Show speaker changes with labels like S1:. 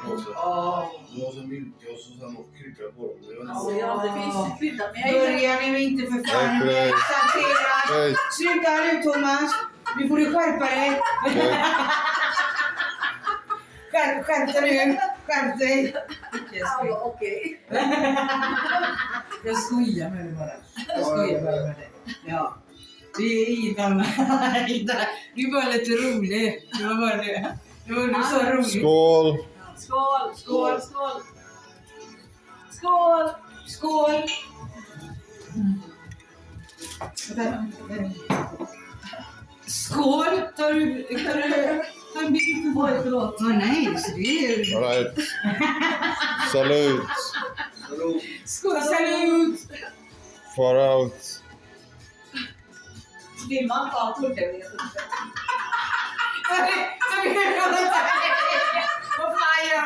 S1: på sig. Det var så milka och så sen något krydda på dem.
S2: Det finns ju krydda.
S3: Börjar nu inte för fan med saltera. Sluta nu Thomas. Nu får du skärpa dig. Skärp dig nu. Skärp dig.
S2: Okej.
S3: Jag skojar med dig bara. Jag skojar bara med dig. Ja. Det är inget annat. Du är bara lite rolig. Det var bara det. Det var så roligt.
S4: Skål!
S2: Skål, skål, skål. Skål.
S3: Skål. Skål. Tar du en bild på mig? Förlåt. Nej, så det är...
S4: All right. Salut!
S3: Skål, salut!
S4: Far out!
S2: Vill man ta kudden vet inte.
S3: Vad fan gör